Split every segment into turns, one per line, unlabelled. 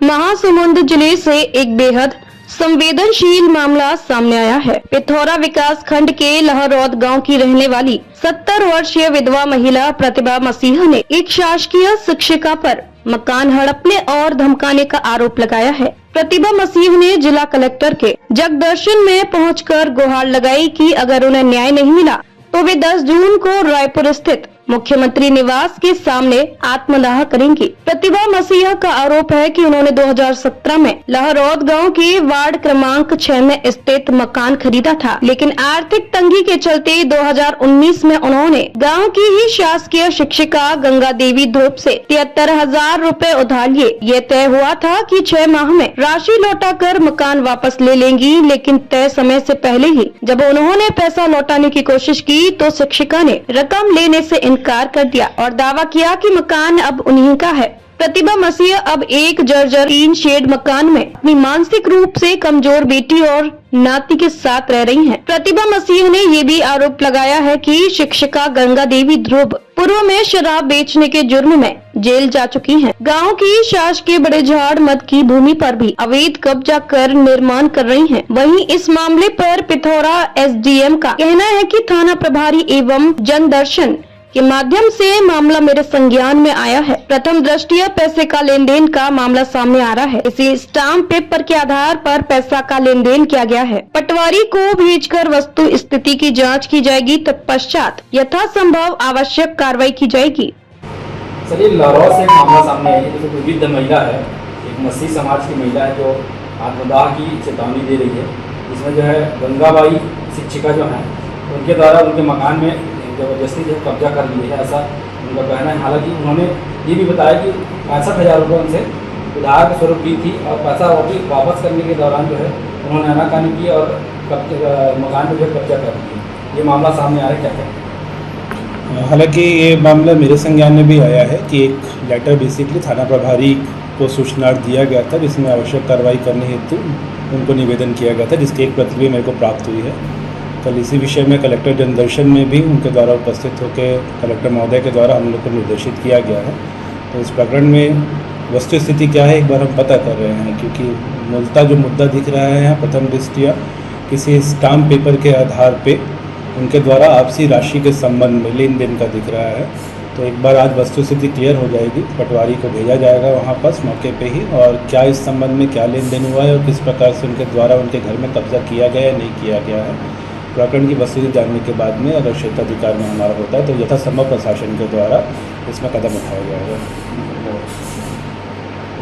महासमुंद जिले से एक बेहद संवेदनशील मामला सामने आया है। पिथौरा विकास खंड के लहरौद गांव की रहने वाली 70 वर्षीय विधवा महिला प्रतिभा मसीह ने एक शासकीय शिक्षिका पर मकान हड़पने और धमकाने का आरोप लगाया है। प्रतिभा मसीह ने जिला कलेक्टर के जगदर्शन में पहुंचकर गुहार लगाई कि अगर उन्हें न्याय नहीं मिला तो वे 10 जून को रायपुर स्थित मुख्यमंत्री निवास के सामने आत्मदाह करेंगी। प्रतिभा मसीह का आरोप है कि उन्होंने 2017 में लहरौद गांव के वार्ड क्रमांक 6 में स्थित मकान खरीदा था, लेकिन आर्थिक तंगी के चलते 2019 में उन्होंने गांव की ही शासकीय शिक्षिका गंगा देवी ध्रुव से 73,000 रूपए उधार लिए। ये तय हुआ था कि 6 माह में राशि लौटाकर मकान वापस ले लेंगी, लेकिन तय समय से पहले ही जब उन्होंने पैसा लौटाने की कोशिश की तो शिक्षिका ने रकम लेने से इनकार कर दिया और दावा किया कि मकान अब उन्हीं का है। प्रतिभा मसीह अब एक जर्जर 3 शेड मकान में अपनी मानसिक रूप से कमजोर बेटी और नाती के साथ रह रही हैं। प्रतिभा मसीह ने ये भी आरोप लगाया है कि शिक्षिका गंगा देवी ध्रुव पूर्व में शराब बेचने के जुर्म में जेल जा चुकी हैं। गांव की शासकीय बड़े झाड़ मद की भूमि पर भी अवैध कब्जा कर निर्माण कर रही हैं। वहीं इस मामले पर पिथौरा एसडीएम का कहना है कि थाना प्रभारी एवं जनदर्शन के माध्यम से मामला मेरे संज्ञान में आया है। प्रथम दृष्टया पैसे का लेन देन का मामला सामने आ रहा है। इसी स्टाम्प पेपर के आधार पर पैसा का लेन देन किया गया है। पटवारी को भेजकर वस्तु स्थिति की जांच की जाएगी, तत्पश्चात यथासंभव आवश्यक कार्रवाई की जाएगी।
सर, ये लहरौद से एक मामला सामने आई है। जो वृद्ध महिला है, एक मसीह समाज की महिला है जो आत्मदाह की चेतावनी दे रही है। इसमें जो है गंगाबाई शिक्षिका जो है उनके द्वारा उनके मकान में जबरदस्ती जो कब्जा कर लिए है, ऐसा उनका कहना है। हालांकि उन्होंने ये भी बताया कि 65,000 रुपये उनसे उधार के स्वरूप दी थी और पैसा वापस करने के दौरान जो है उन्होंने आनाकानी की और मकान पर जो कब्जा कर लिया। ये मामला सामने आ रहा है, क्या कहें?
हालांकि ये मामला मेरे संज्ञान में भी आया है कि एक लेटर बेसिकली थाना प्रभारी को सूचना दिया गया था, जिसमें आवश्यक कार्रवाई करने हेतु उनको निवेदन किया गया था, जिसकी एक प्रति भी मेरे को प्राप्त हुई है। कल इसी विषय में कलेक्टर जनदर्शन में भी उनके द्वारा उपस्थित होकर कलेक्टर महोदय के द्वारा हम लोग को निर्देशित किया गया है। तो इस प्रकरण में वस्तु स्थिति क्या है एक बार हम पता कर रहे हैं, क्योंकि मूलतः जो मुद्दा दिख रहा है यहाँ प्रथम दृष्टया किसी स्टाम्प पेपर के आधार पे उनके द्वारा आपसी राशि के संबंध में लेन देन का दिख रहा है। तो एक बार आज वस्तु स्थिति क्लियर हो जाएगी, पटवारी को भेजा जाएगा वहाँ पास मौके पे ही, और क्या इस संबंध में क्या लेन देन हुआ है और किस प्रकार से उनके द्वारा उनके घर में कब्जा किया गया है नहीं किया गया है, प्रकरण की वस्तुस्थिति जानने के बाद में अगर क्षेत्राधिकार में हमारा होता है तो यथासंभव प्रशासन के द्वारा इसमें कदम उठाया जाएगा।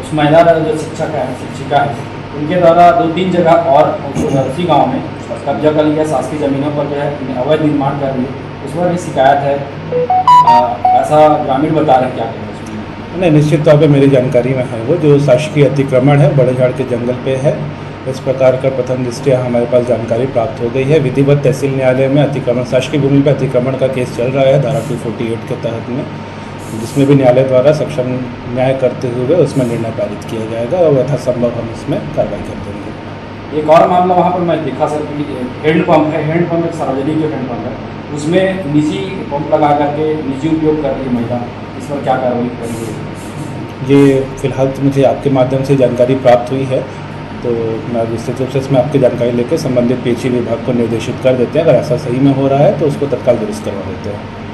उस महिला जो शिक्षिका है उनके द्वारा 2-3 जगह और उसी गांव में कब्जा कर लिया, शासकीय जमीनों पर जो है अवैध निर्माण कर लिए, उस पर भी शिकायत है, ऐसा ग्रामीण बता रहे हैं। क्या करें उसमें?
नहीं, निश्चित तौर पर मेरी जानकारी में है वो जो शासकीय अतिक्रमण है बड़े झाड़ के जंगल पे है। इस प्रकार का प्रथम दृष्टया हमारे पास जानकारी प्राप्त हो गई है। विधिवत तहसील न्यायालय में अतिक्रमण शासकीय भूमि पर अतिक्रमण का केस चल रहा है धारा 248 के तहत में, जिसमें भी न्यायालय द्वारा सक्षम न्याय करते हुए उसमें निर्णय पारित किया जाएगा और यथासंभव हम इसमें कार्रवाई कर देंगे।
एक और मामला वहाँ पर मैं देखा सर कि हैंडपम्प है, हैंडपम्प एक सार्वजनिक जो हैंडपम्प है उसमें निजी पंप लगा करके निजी उपयोग कर रही है महिला, इस पर क्या कार्रवाई करेंगे?
ये फिलहाल तो मुझे आपके माध्यम से जानकारी प्राप्त हुई है, तो मैं विस्तृत रूप से इसमें आपकी जानकारी लेकर संबंधित पेची विभाग को निर्देशित कर देते हैं। अगर ऐसा सही में हो रहा है तो उसको तत्काल दुरुस्त करवा देते हैं।